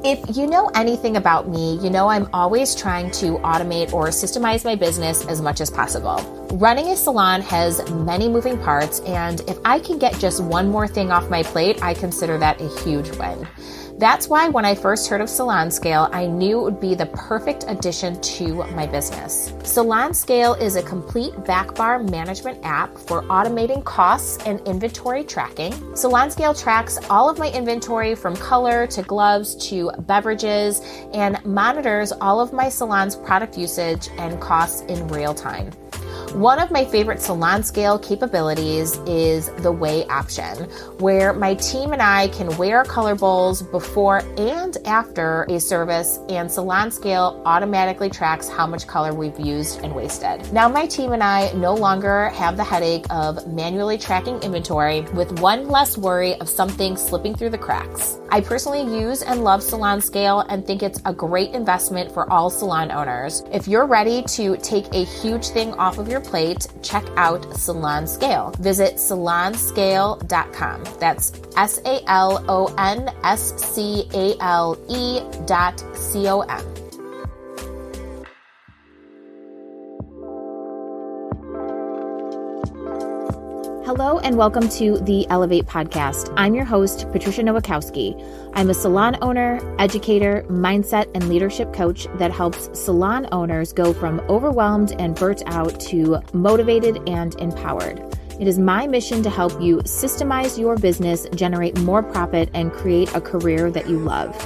If you know anything about me, you know I'm always trying to automate or systemize my business as much as possible. Running a salon has many moving parts, and if I can get just one more thing off my plate, I consider that a huge win. That's why when I first heard of Salon Scale, I knew it would be the perfect addition to my business. Salon Scale is a complete backbar management app for automating costs and inventory tracking. Salon Scale tracks all of my inventory from color to gloves to beverages and monitors all of my salon's product usage and costs in real time. One of my favorite Salon Scale capabilities is the weigh option, where my team and I can weigh our color bowls before and after a service, and Salon Scale automatically tracks how much color we've used and wasted. Now my team and I no longer have the headache of manually tracking inventory, with one less worry of something slipping through the cracks. I personally use and love Salon Scale and think it's a great investment for all salon owners. If you're ready to take a huge thing off of your plate, check out Salon Scale. Visit salonscale.com. That's salonscale.com. Hello and welcome to the Elevate podcast. I'm your host, Patricia Nowakowski. I'm a salon owner, educator, mindset, and leadership coach that helps salon owners go from overwhelmed and burnt out to motivated and empowered. It is my mission to help you systemize your business, generate more profit, and create a career that you love.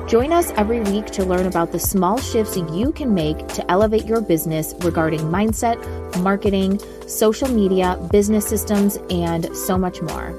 Join us every week to learn about the small shifts you can make to elevate your business regarding mindset, marketing, social media, business systems, and so much more.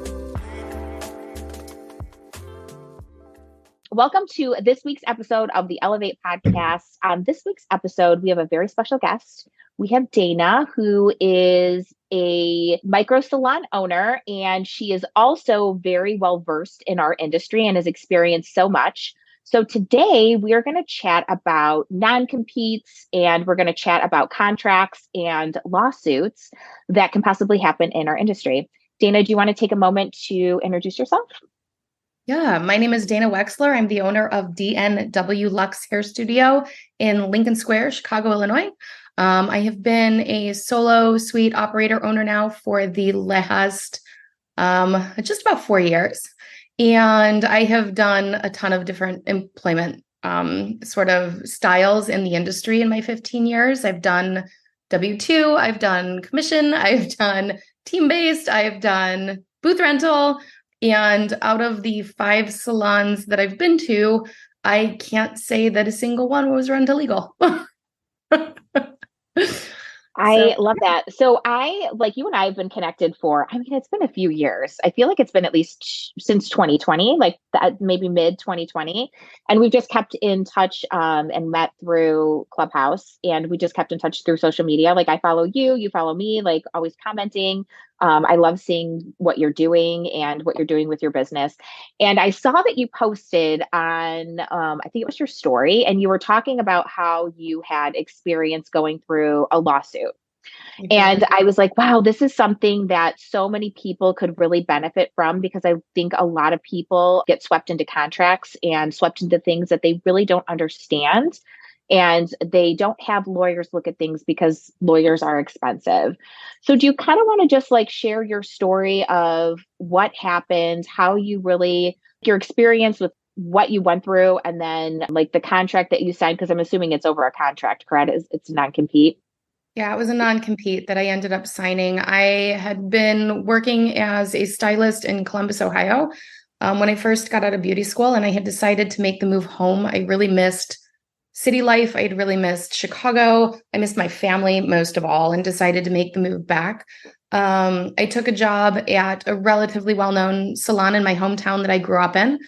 Welcome to this week's episode of the Elevate podcast. On this week's episode, we have a very special guest. We have Dana, who is a micro salon owner, and she is also very well versed in our industry and has experienced so much. So today we are going to chat about non-competes, and we're going to chat about contracts and lawsuits that can possibly happen in our industry. Dana, do you want to take a moment to introduce yourself? Yeah, my name is Dana Wexler. I'm the owner of DNW Luxe Hair Studio in Lincoln Square, Chicago, Illinois. I have been a solo suite operator owner now for the last just about 4 years. And I have done a ton of different employment sort of styles in the industry in my 15 years. I've done W-2, I've done commission, I've done team-based, I've done booth rental. And out of the 5 salons that I've been to, I can't say that a single one was run to legal. I love that. So like you and I have been connected for, it's been a few years. I feel like it's been at least since 2020, like that, maybe mid 2020. And we've just kept in touch and met through Clubhouse, and we just kept in touch through social media. Like I follow you, you follow me, like always commenting. I love seeing what you're doing and what you're doing with your business. And I saw that you posted on, I think it was your story, and you were talking about how you had experience going through a lawsuit. Mm-hmm. And I was like, wow, this is something that so many people could really benefit from, because I think a lot of people get swept into contracts and swept into things that they really don't understand. And they don't have lawyers look at things because lawyers are expensive. So do you kind of want to just like share your story of what happened, how you really, your experience with what you went through, and then like the contract that you signed? Because I'm assuming it's over a contract, correct? It's non-compete. Yeah, it was a non-compete that I ended up signing. I had been working as a stylist in Columbus, Ohio, when I first got out of beauty school, and I had decided to make the move home. I really missed city life. I'd really missed Chicago. I missed my family most of all, and decided to make the move back. I took a job at a relatively well-known salon in my hometown that I grew up in.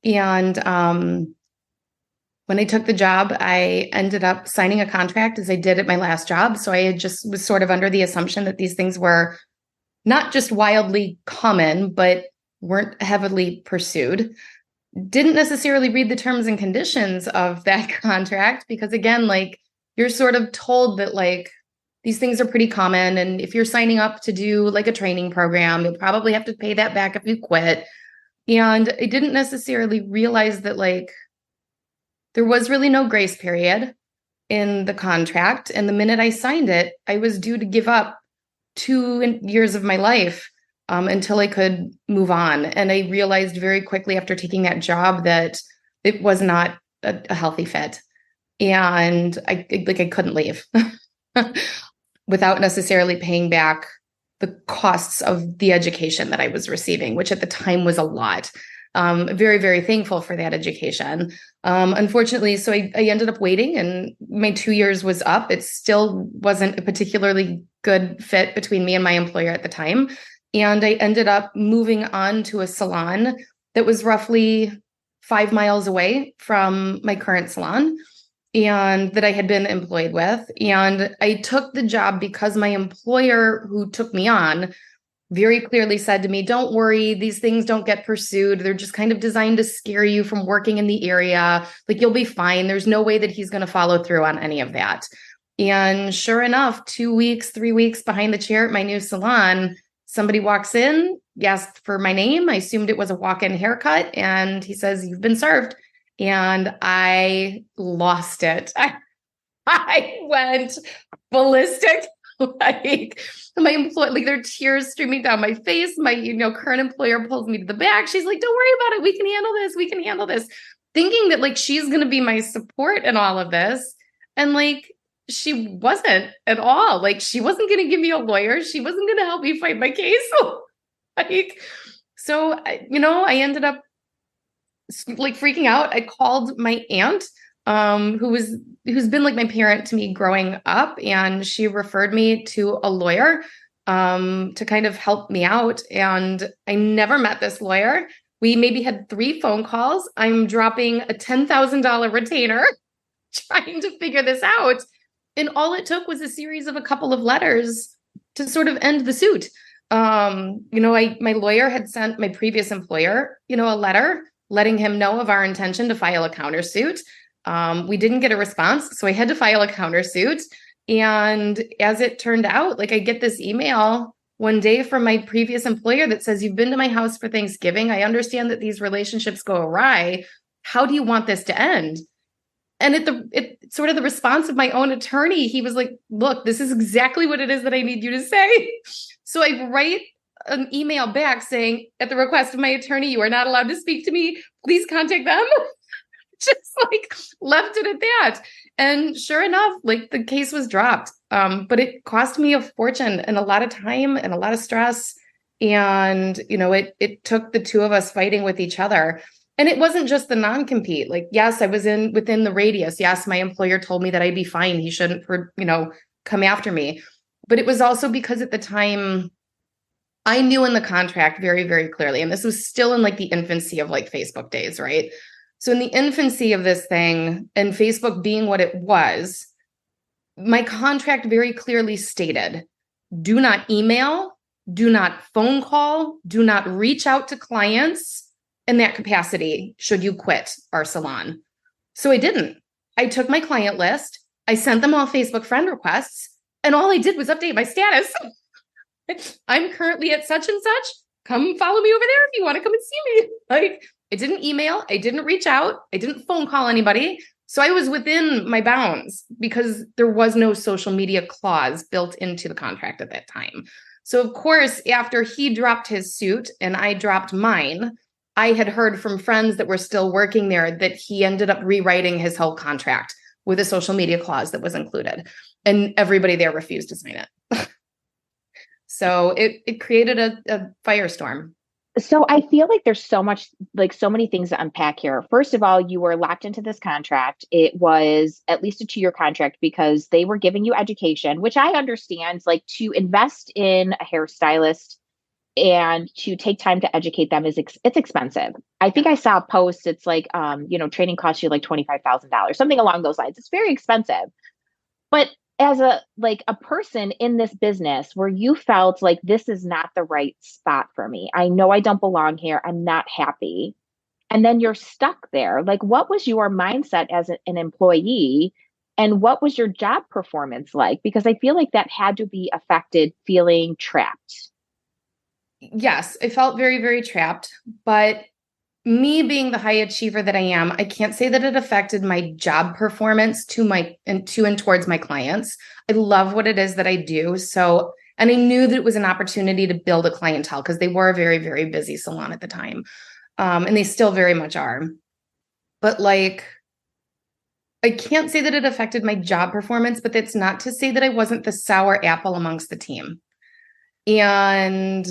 And when I took the job, I ended up signing a contract as I did at my last job. So I just was sort of under the assumption that these things were not just wildly common, but weren't heavily pursued. Didn't necessarily read the terms and conditions of that contract, because again, like you're sort of told that like these things are pretty common. And if you're signing up to do like a training program, you'll probably have to pay that back if you quit. And I didn't necessarily realize that like There was really no grace period in the contract. And the minute I signed it, I was due to give up 2 years of my life until I could move on. And I realized very quickly after taking that job that it was not a healthy fit. And I couldn't leave without necessarily paying back the costs of the education that I was receiving, which at the time was a lot. Very, very thankful for that education. Unfortunately, so I ended up waiting and my 2 years was up. It still wasn't a particularly good fit between me and my employer at the time. And I ended up moving on to a salon that was roughly 5 miles away from my current salon and that I had been employed with. And I took the job because my employer who took me on very clearly said to me, don't worry, these things don't get pursued. They're just kind of designed to scare you from working in the area. Like, you'll be fine. There's no way that he's going to follow through on any of that. And sure enough, 2 weeks, 3 weeks behind the chair at my new salon, somebody walks in, asked for my name. I assumed it was a walk-in haircut. And he says, you've been served. And I lost it. I went ballistic. Like, my employee, like, there are tears streaming down my face. My, current employer pulls me to the back. She's like, don't worry about it. We can handle this. We can handle this. Thinking that, like, she's going to be my support in all of this. And, like, she wasn't at all. Like, she wasn't going to give me a lawyer. She wasn't going to help me fight my case. So, I ended up like freaking out. I called my aunt, who's been like my parent to me growing up, and she referred me to a lawyer to kind of help me out. And I never met this lawyer. We maybe had 3 phone calls. I'm dropping a $10,000 retainer trying to figure this out. And all it took was a series of a couple of letters to sort of end the suit. My lawyer had sent my previous employer, a letter letting him know of our intention to file a countersuit. We didn't get a response, so I had to file a countersuit. And as it turned out, like, I get this email one day from my previous employer that says, you've been to my house for Thanksgiving. I understand that these relationships go awry. How do you want this to end? And it sort of the response of my own attorney, he was like, look, this is exactly what it is that I need you to say. So I write an email back saying, at the request of my attorney, you are not allowed to speak to me. Please contact them. Just like left it at that. And sure enough, like, the case was dropped. But it cost me a fortune and a lot of time and a lot of stress. And, it took the two of us fighting with each other. And it wasn't just the non-compete. Like, yes, I was within the radius. Yes, my employer told me that I'd be fine. He shouldn't, come after me. But it was also because at the time, I knew in the contract very, very clearly, and this was still in like the infancy of like Facebook days, right? So in the infancy of this thing and Facebook being what it was, my contract very clearly stated, do not email, do not phone call, do not reach out to clients in that capacity should you quit our salon. So I didn't. I took my client list, I sent them all Facebook friend requests, and all I did was update my status. I'm currently at such and such. Come follow me over there if you want to come and see me. Like, I didn't email. I didn't reach out. I didn't phone call anybody. So I was within my bounds because there was no social media clause built into the contract at that time. So of course, after he dropped his suit and I dropped mine, I had heard from friends that were still working there that he ended up rewriting his whole contract with a social media clause that was included. And everybody there refused to sign it. So it created a firestorm. So I feel like there's so many things to unpack here. First of all, you were locked into this contract. It was at least a 2-year contract because they were giving you education, which I understand, like, to invest in a hairstylist and to take time to educate them it's expensive. I think I saw a post. It's like, training costs you like $25,000, something along those lines. It's very expensive. But as a person in this business where you felt like this is not the right spot for me, I know I don't belong here, I'm not happy, and then you're stuck there. Like, what was your mindset as an employee, and what was your job performance like? Because I feel like that had to be affected, feeling trapped. Yes, I felt very, very trapped, but me being the high achiever that I am, I can't say that it affected my job performance and towards my clients. I love what it is that I do. So, and I knew that it was an opportunity to build a clientele because they were a very, very busy salon at the time. And they still very much are. But like, I can't say that it affected my job performance, but that's not to say that I wasn't the sour apple amongst the team. And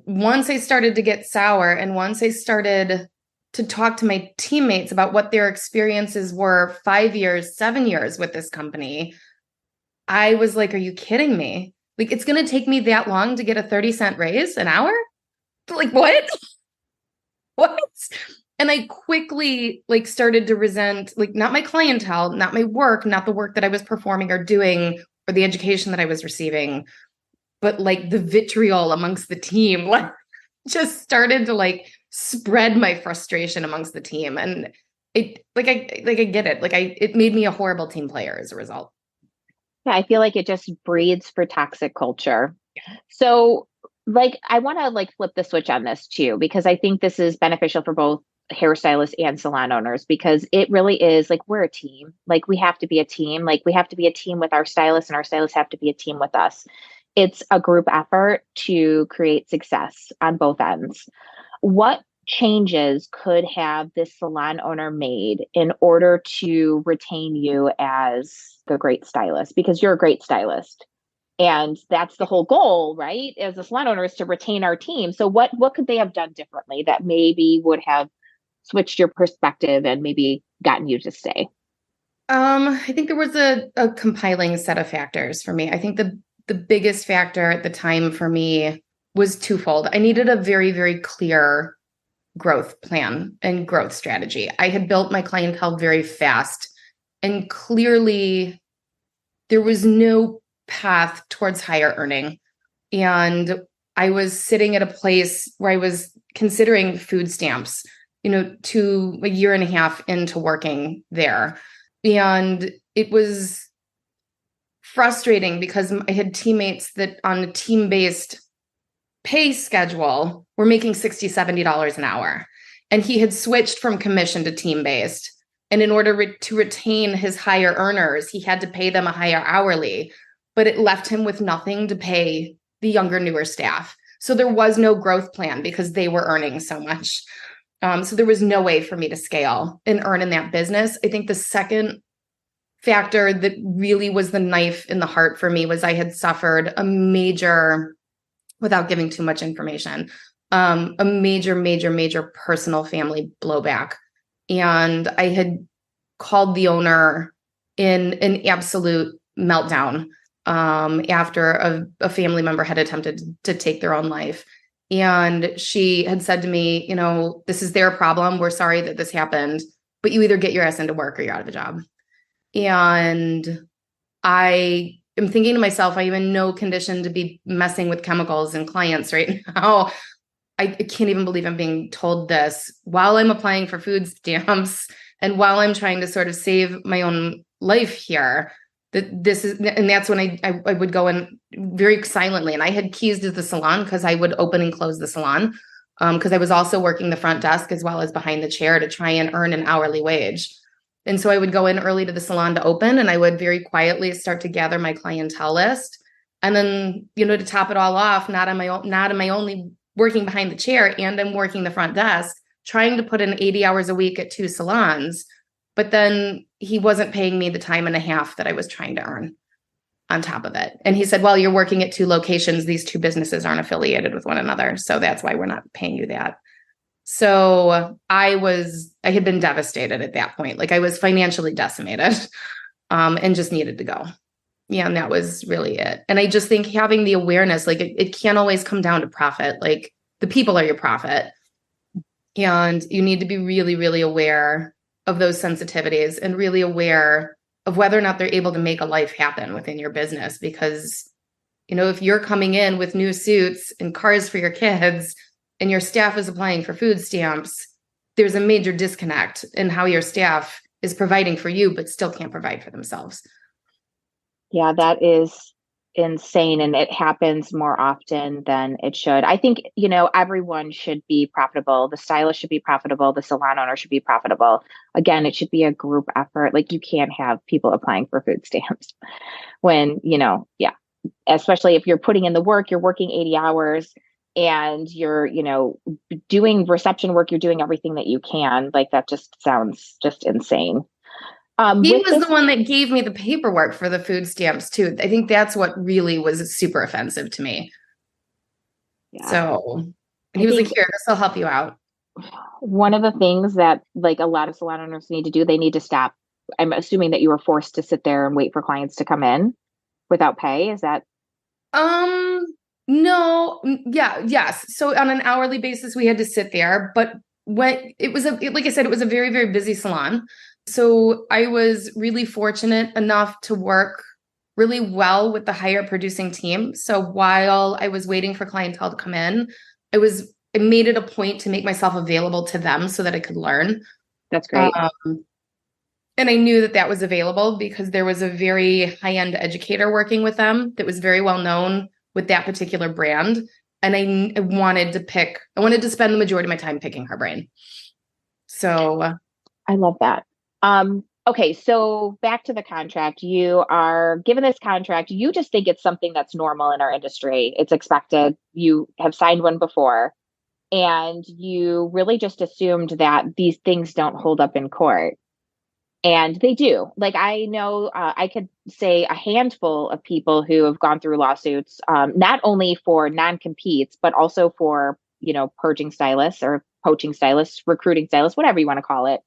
once I started to get sour, and once I started to talk to my teammates about what their experiences were 5 years, 7 years with this company, I was like, are you kidding me? Like, it's going to take me that long to get a 30-cent raise an hour? Like, what? What? And I quickly like started to resent, like, not my clientele, not my work, not the work that I was performing or doing, or the education that I was receiving, but like the vitriol amongst the team, like, just started to like spread my frustration amongst the team. And I get it. It made me a horrible team player as a result. Yeah, I feel like it just breeds for toxic culture. So like I want to like flip the switch on this too, because I think this is beneficial for both hairstylists and salon owners, because it really is like we're a team. Like we have to be a team. Like we have to be a team with our stylists, and our stylists have to be a team with us. It's a group effort to create success on both ends. What changes could have this salon owner made in order to retain you as the great stylist? Because you're a great stylist. And that's the whole goal, right? As a salon owner is to retain our team. So what could they have done differently that maybe would have switched your perspective and maybe gotten you to stay? I think there was a compiling set of factors for me. I think the biggest factor at the time for me was twofold. I needed a very, very clear growth plan and growth strategy. I had built my clientele very fast, and clearly there was no path towards higher earning. And I was sitting at a place where I was considering food stamps, to a year and a half into working there. And it was frustrating because I had teammates that on a team-based pay schedule were making $60, $70 an hour. And he had switched from commission to team-based. And in order to retain his higher earners, he had to pay them a higher hourly, but it left him with nothing to pay the younger, newer staff. So there was no growth plan because they were earning so much. So there was no way for me to scale and earn in that business. I think the second factor that really was the knife in the heart for me was I had suffered a major, without giving too much information, a major, major, major personal family blowback. And I had called the owner in an absolute meltdown after a family member had attempted to take their own life. And she had said to me, this is their problem. We're sorry that this happened, but you either get your ass into work or you're out of a job. And I am thinking to myself, I am in no condition to be messing with chemicals and clients right now. I can't even believe I'm being told this while I'm applying for food stamps and while I'm trying to sort of save my own life here. And that's when I would go in very silently. And I had keys to the salon because I would open and close the salon because I was also working the front desk as well as behind the chair to try and earn an hourly wage. And so I would go in early to the salon to open, and I would very quietly start to gather my clientele list. And then, to top it all off, not am I only working behind the chair, and I'm working the front desk, trying to put in 80 hours a week at 2 salons. But then he wasn't paying me the time and a half that I was trying to earn on top of it. And he said, well, you're working at 2 locations. These 2 businesses aren't affiliated with one another. So that's why we're not paying you that. So I had been devastated at that point. Like I was financially decimated and just needed to go. Yeah. And that was really it. And I just think having the awareness, like it can't always come down to profit. Like the people are your profit. And you need to be really, really aware of those sensitivities and really aware of whether or not they're able to make a life happen within your business. Because, if you're coming in with new suits and cars for your kids and your staff is applying for food stamps, there's a major disconnect in how your staff is providing for you, but still can't provide for themselves. Yeah, insane, and it happens more often than it should. I think, everyone should be profitable. The stylist should be profitable. The salon owner should be profitable. Again, it should be a group effort. Like, you can't have people applying for food stamps when, yeah, especially if you're putting in the work, you're working 80 hours and you're, doing reception work, you're doing everything that you can. Like, that just sounds just insane. He was the one that gave me the paperwork for the food stamps too. I think that's what really was super offensive to me. Yeah. So, and he was like, "Here, this will help you out." One of the things that like a lot of salon owners need to do, they need to stop. I'm assuming that you were forced to sit there and wait for clients to come in without pay. Is that? No. Yeah. Yes. So on an hourly basis, we had to sit there, but when it was like I said, it was a very, very busy salon. So I was really fortunate enough to work really well with the higher producing team. So while I was waiting for clientele to come in, I made it a point to make myself available to them so that I could learn. That's great. And I knew that was available because there was a very high-end educator working with them that was very well known with that particular brand. And I wanted to spend the majority of my time picking her brain. So I love that. Okay, so back to the contract. You are given this contract. You just think it's something that's normal in our industry. It's expected. You have signed one before, and you really just assumed that these things don't hold up in court. And they do. Like, I know I could say a handful of people who have gone through lawsuits, not only for non-competes, but also for, purging stylists or poaching stylists, recruiting stylists, whatever you want to call it.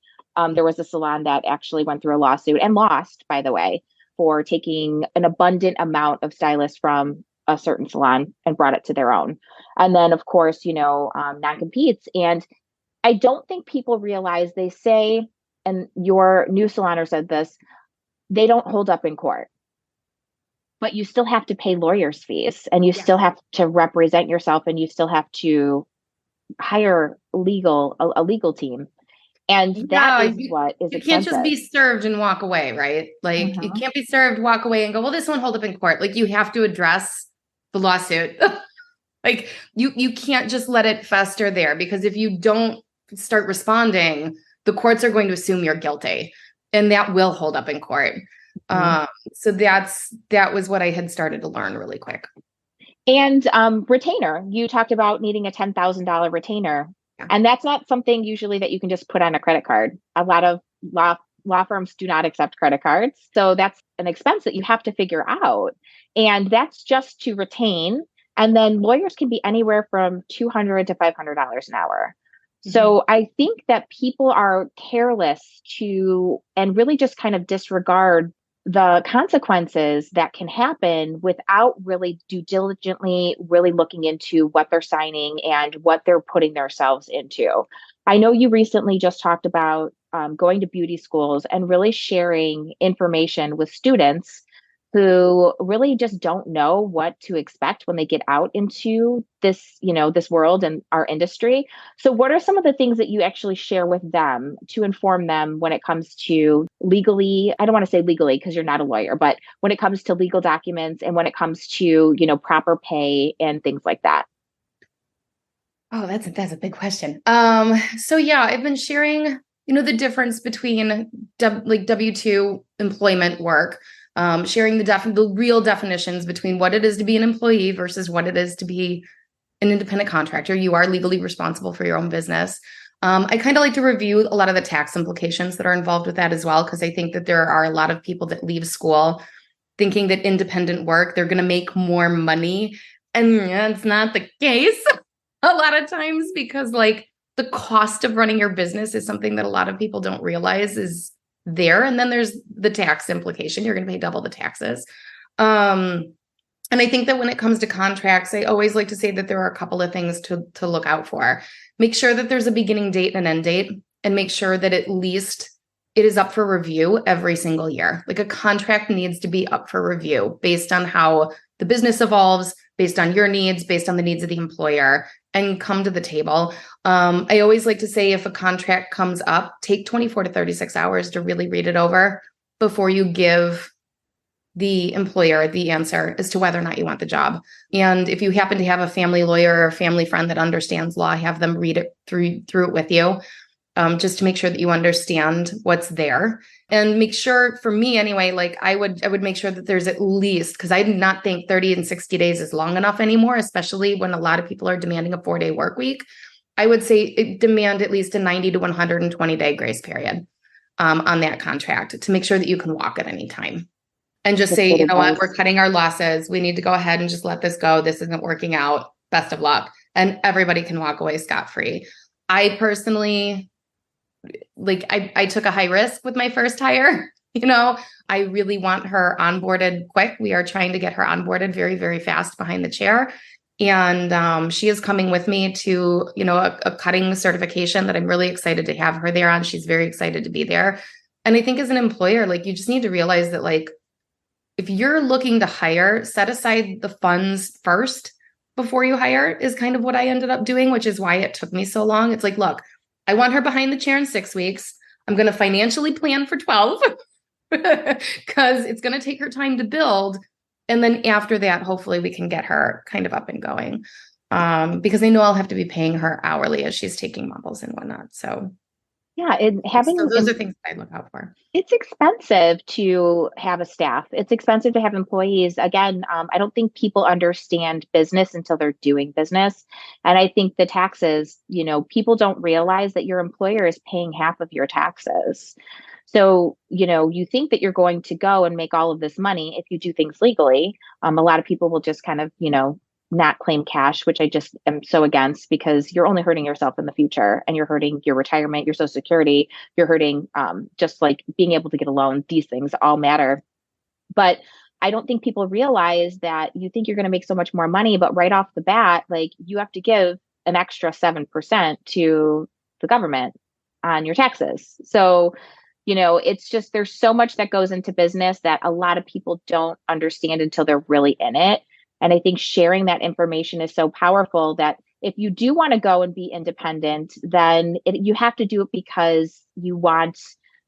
There was a salon that actually went through a lawsuit and lost, by the way, for taking an abundant amount of stylists from a certain salon and brought it to their own. And then, of course, non-competes. And I don't think people realize, they say, and your new saloner said this, they don't hold up in court. But you still have to pay lawyers' fees, and you still have to represent yourself, and you still have to hire a legal team. And that is what is expensive. You can't just be served and walk away, right? Like, you can't be served, walk away, and go, well, this won't hold up in court. Like, you have to address the lawsuit. Like, you can't just let it fester there, because if you don't start responding, the courts are going to assume you're guilty, and that will hold up in court. So that was what I had started to learn really quick. And retainer, you talked about needing a $10,000 retainer. And that's not something usually that you can just put on a credit card. A lot of law firms do not accept credit cards. So that's an expense that you have to figure out. And that's just to retain. And then lawyers can be anywhere from $200 to $500 an hour. So I think that people are careless and really just kind of disregard the consequences that can happen without really diligently really looking into what they're signing and what they're putting themselves into. I know you recently just talked about going to beauty schools and really sharing information with students who really just don't know what to expect when they get out into this, this world and our industry. So what are some of the things that you actually share with them to inform them when it comes to legally, I don't want to say legally because you're not a lawyer, but when it comes to legal documents and when it comes to, proper pay and things like that? Oh, that's a big question. So yeah, I've been sharing, the difference between W-2 employment work, sharing the real definitions between what it is to be an employee versus what it is to be an independent contractor. You are legally responsible for your own business. I kind of like to review a lot of the tax implications that are involved with that as well, because I think that there are a lot of people that leave school thinking that independent work, they're going to make more money. And that's not the case a lot of times, because the cost of running your business is something that a lot of people don't realize is there. And then there's the tax implication. You're going to pay double the taxes. And I think that when it comes to contracts, I always like to say that there are a couple of things to look out for. Make sure that there's a beginning date and an end date, and make sure that at least it is up for review every single year. Like, a contract needs to be up for review based on how the business evolves, based on your needs, based on the needs of the employer, and come to the table. I always like to say, if a contract comes up, take 24 to 36 hours to really read it over before you give the employer the answer as to whether or not you want the job. And if you happen to have a family lawyer or a family friend that understands law, have them read it through it with you, just to make sure that you understand what's there. And make sure, for me anyway, like I would make sure that there's at least, because I do not think 30 and 60 days is long enough anymore, especially when a lot of people are demanding a 4-day work week. I would say demand at least a 90 to 120 day grace period on that contract to make sure that you can walk at any time. And just say, you know what, we're cutting our losses. We need to go ahead and just let this go. This isn't working out. Best of luck. And everybody can walk away scot-free. I personally, like, I took a high risk with my first hire. You know, I really want her onboarded quick. We are trying to get her onboarded very, very fast behind the chair. And she is coming with me to, you know, a cutting certification that I'm really excited to have her there on. She's very excited to be there. And I think as an employer, like, you just need to realize that, like, if you're looking to hire, set aside the funds first before you hire is kind of what I ended up doing, which is why it took me so long. It's like, look, I want her behind the chair in 6 weeks. I'm going to financially plan for 12 because it's going to take her time to build. And then after that, hopefully we can get her kind of up and going because I know I'll have to be paying her hourly as she's taking models and whatnot. So yeah, so those are things I look out for. It's expensive to have a staff. It's expensive to have employees. Again, I don't think people understand business until they're doing business. And I think the taxes, you know, people don't realize that your employer is paying half of your taxes. So, you know, you think that you're going to go and make all of this money if you do things legally. A lot of people will just kind of, you know, not claim cash, which I just am so against, because you're only hurting yourself in the future, and you're hurting your retirement, your Social Security, you're hurting just like being able to get a loan. These things all matter. But I don't think people realize that you think you're going to make so much more money, but right off the bat, like, you have to give an extra 7% to the government on your taxes. So, you know, it's just, there's so much that goes into business that a lot of people don't understand until they're really in it. And I think sharing that information is so powerful that if you do want to go and be independent, then you have to do it because you want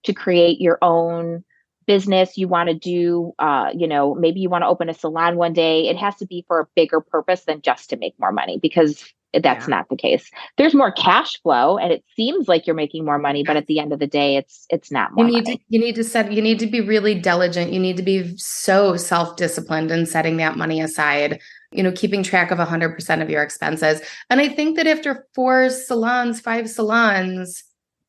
to create your own business. You want to do, you know, maybe you want to open a salon one day. It has to be for a bigger purpose than just to make more money, because that's not the case. There's more cash flow and it seems like you're making more money, but at the end of the day, it's not more money. You need to be really diligent. You need to be so self-disciplined in setting that money aside, you know, keeping track of 100% of your expenses. And I think that after 5 salons,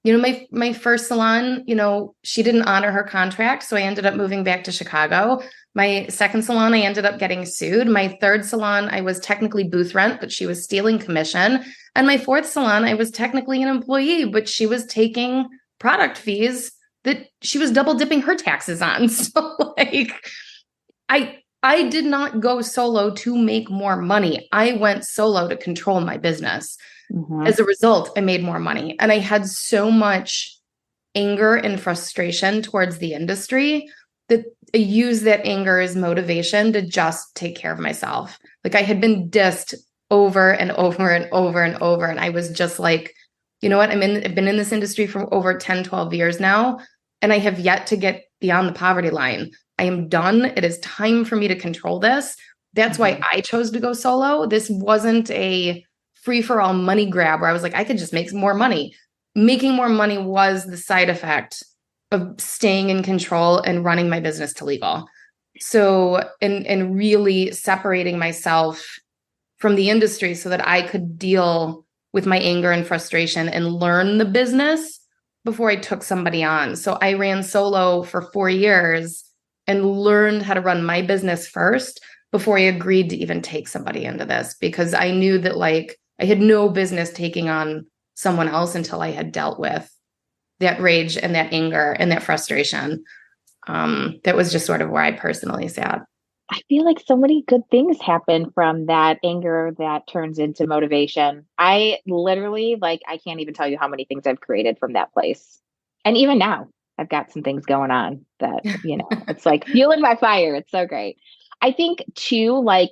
you know, my first salon, you know, she didn't honor her contract. So I ended up moving back to Chicago. My second salon, I ended up getting sued. My third salon, I was technically booth rent, but she was stealing commission. And my fourth salon, I was technically an employee, but she was taking product fees that she was double dipping her taxes on. So, like, I did not go solo to make more money. I went solo to control my business. Mm-hmm. As a result, I made more money. And I had so much anger and frustration towards the industry that I used that anger as motivation to just take care of myself. Like, I had been dissed over and over and over and over. And I was just like, you know what? I've been in this industry for over 10, 12 years now, and I have yet to get beyond the poverty line. I am done. It is time for me to control this. That's why I chose to go solo. This wasn't a free-for-all money grab where I was like, I could just make more money. Making more money was the side effect of staying in control and running my business to legal. So, and really separating myself from the industry so that I could deal with my anger and frustration and learn the business before I took somebody on. So I ran solo for 4 years and learned how to run my business first before I agreed to even take somebody into this, because I knew that, like, I had no business taking on someone else until I had dealt with that rage and that anger and that frustration. That was just sort of where I personally sat. I feel like so many good things happen from that anger that turns into motivation. I literally, like, I can't even tell you how many things I've created from that place. And even now, I've got some things going on that, you know, it's like fueling my fire. It's so great. I think too, like,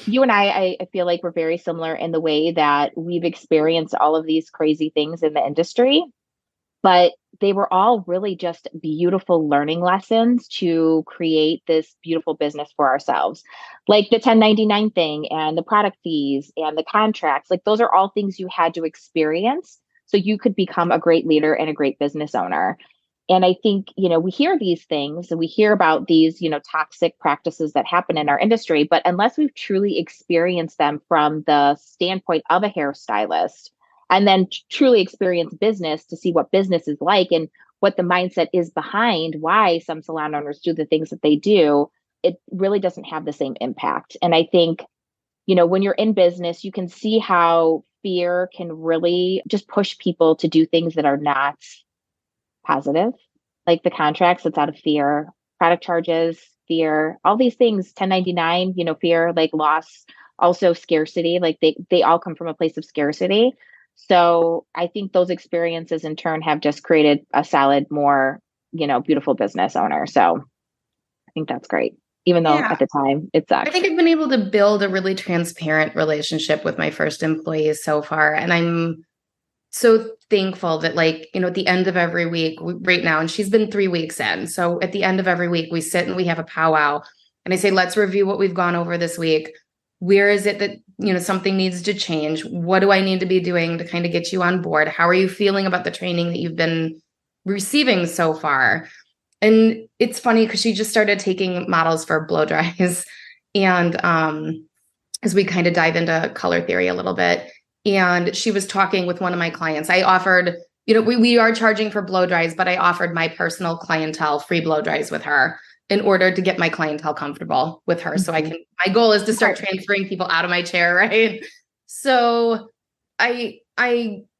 you and I feel like we're very similar in the way that we've experienced all of these crazy things in the industry. But they were all really just beautiful learning lessons to create this beautiful business for ourselves. Like the 1099 thing and the product fees and the contracts, like those are all things you had to experience so you could become a great leader and a great business owner. And I think, we hear these things and we hear about these, toxic practices that happen in our industry, but unless we've truly experienced them from the standpoint of a hairstylist and then truly experience business to see what business is like and what the mindset is behind why some salon owners do the things that they do, it really doesn't have the same impact. And I think, when you're in business, you can see how fear can really just push people to do things that are not positive, like the contracts, it's out of fear, product charges, fear, all these things, 1099, fear, like loss, also scarcity, like they all come from a place of scarcity. So I think those experiences in turn have just created a solid, more, beautiful business owner. So I think that's great, even though Yeah. at the time it I sucked. think I've been able to build a really transparent relationship with my first employees so far. And I'm so thankful that at the end of every week right now, and she's been 3 weeks in. So at the end of every week, we sit and we have a powwow and I say, let's review what we've gone over this week. Where is it that, something needs to change? What do I need to be doing to kind of get you on board? How are you feeling about the training that you've been receiving so far? And it's funny because she just started taking models for blow dries. And as we kind of dive into color theory a little bit, and she was talking with one of my clients. I offered, we are charging for blow dries, but I offered my personal clientele free blow dries with her in order to get my clientele comfortable with her. So my goal is to start transferring people out of my chair, right? So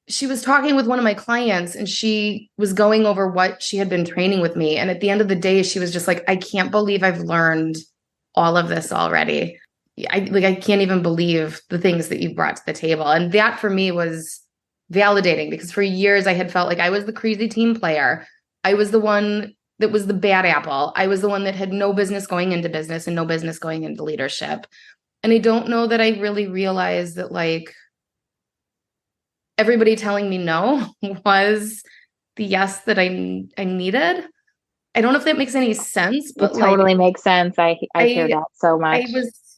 she was talking with one of my clients and she was going over what she had been training with me. And at the end of the day, she was just like, I can't believe I've learned all of this already. I can't even believe the things that you brought to the table. And that for me was validating because for years I had felt like I was the crazy team player. I was the one that was the bad apple. I was the one that had no business going into business and no business going into leadership. And I don't know that I really realized that everybody telling me no was the yes that I needed. I don't know if that makes any sense, but it totally makes sense. I hear that so much.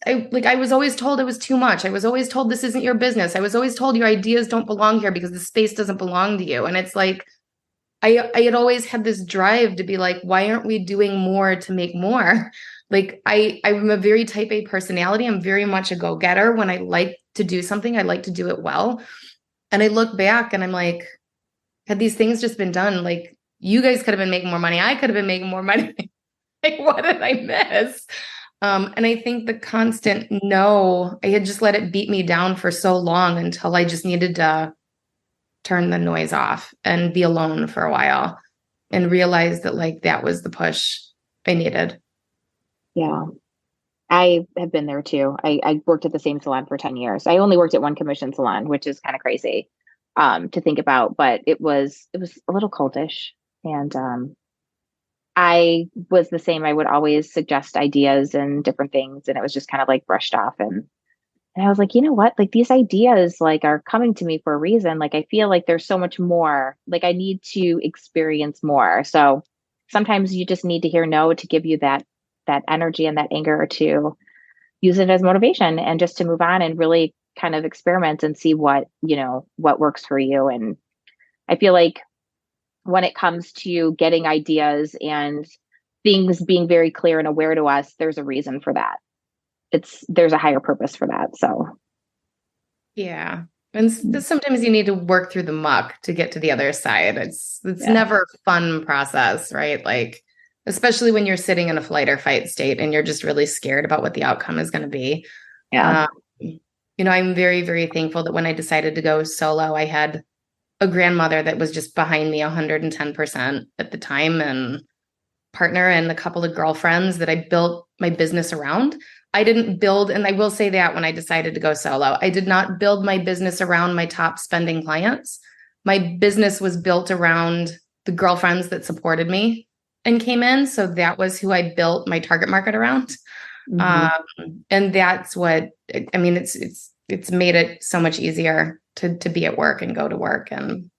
I was always told it was too much. I was always told this isn't your business. I was always told your ideas don't belong here because the space doesn't belong to you. And it's like, I had always had this drive to be like, why aren't we doing more to make more? I'm a very type A personality. I'm very much a go-getter. When I like to do something, I like to do it well. And I look back and I'm like, had these things just been done, you guys could have been making more money. I could have been making more money. What did I miss? And I think the constant no, I had just let it beat me down for so long until I just needed to turn the noise off and be alone for a while and realize that that was the push I needed. Yeah. I have been there too. I worked at the same salon for 10 years. I only worked at one commission salon, which is kind of crazy to think about, but it was a little cultish. And I was the same. I would always suggest ideas and different things, and it was just kind of brushed off. And I was like, you know what? These ideas are coming to me for a reason. I feel like there's so much more. I need to experience more. So sometimes you just need to hear no to give you that energy and that anger to use it as motivation and just to move on and really kind of experiment and see what works for you. And I feel like when it comes to getting ideas and things being very clear and aware to us, there's a reason for that. There's a higher purpose for that. So yeah. And sometimes you need to work through the muck to get to the other side. It's never a fun process, right? Especially when you're sitting in a flight or fight state and you're just really scared about what the outcome is going to be. Yeah. I'm very, very thankful that when I decided to go solo, I had a grandmother that was just behind me 110% at the time, and partner and a couple of girlfriends that I built my business around. I didn't build, and I will say that when I decided to go solo, I did not build my business around my top spending clients. My business was built around the girlfriends that supported me and came in. So that was who I built my target market around. And that's what, it's made it so much easier to be at work and go to work. And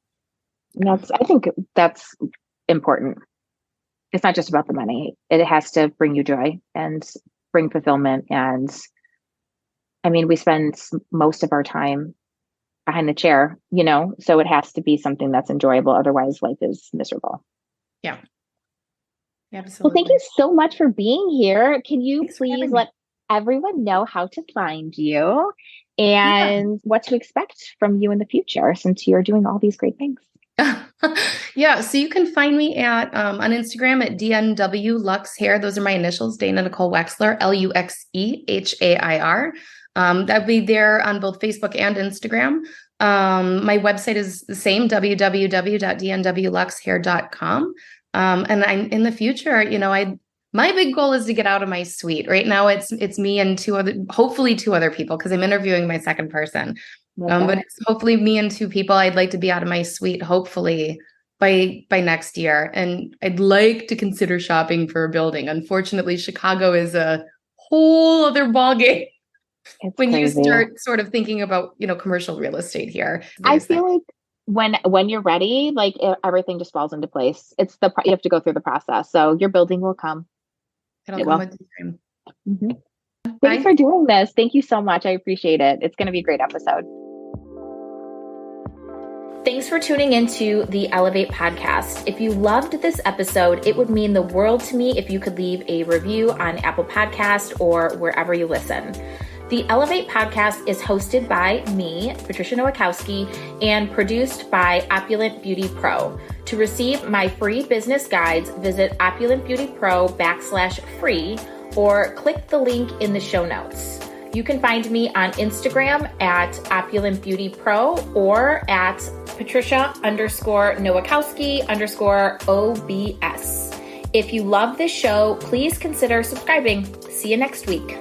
I think that's important. It's not just about the money. It has to bring you joy and bring fulfillment. And I mean, we spend most of our time behind the chair, so it has to be something that's enjoyable. Otherwise, life is miserable. Yeah. Absolutely. Well, thank you so much for being here. Can you please let everyone know how to find you and what to expect from you in the future, since you're doing all these great things? Yeah, so you can find me at on Instagram at DNW Lux Hair. Those are my initials, Dana Nicole Wexler, LUXEHAIR. That'll be there on both Facebook and Instagram. My website is the same, www.dnwluxhair.com. And I'm in the future, my big goal is to get out of my suite. Right now, it's me and hopefully two other people, because I'm interviewing my second person. But it's hopefully me and two people. I'd like to be out of my suite, hopefully by next year. And I'd like to consider shopping for a building. Unfortunately, Chicago is a whole other ballgame when crazy. You start sort of thinking about, commercial real estate here. I feel like when you're ready, like everything just falls into place. You have to go through the process. So your building will come. It'll come with the time. Mm-hmm. Thanks for doing this. Thank you so much. I appreciate it. It's going to be a great episode. Thanks for tuning into the Elevate podcast. If you loved this episode, it would mean the world to me if you could leave a review on Apple Podcast or wherever you listen. The Elevate podcast is hosted by me, Patricia Nowakowski, and produced by Opulent Beauty Pro. To receive my free business guides, visit opulentbeautypro.com/free or click the link in the show notes. You can find me on Instagram at opulentbeautypro or at Patricia_Nowakowski_OBS. If you love this show, please consider subscribing. See you next week.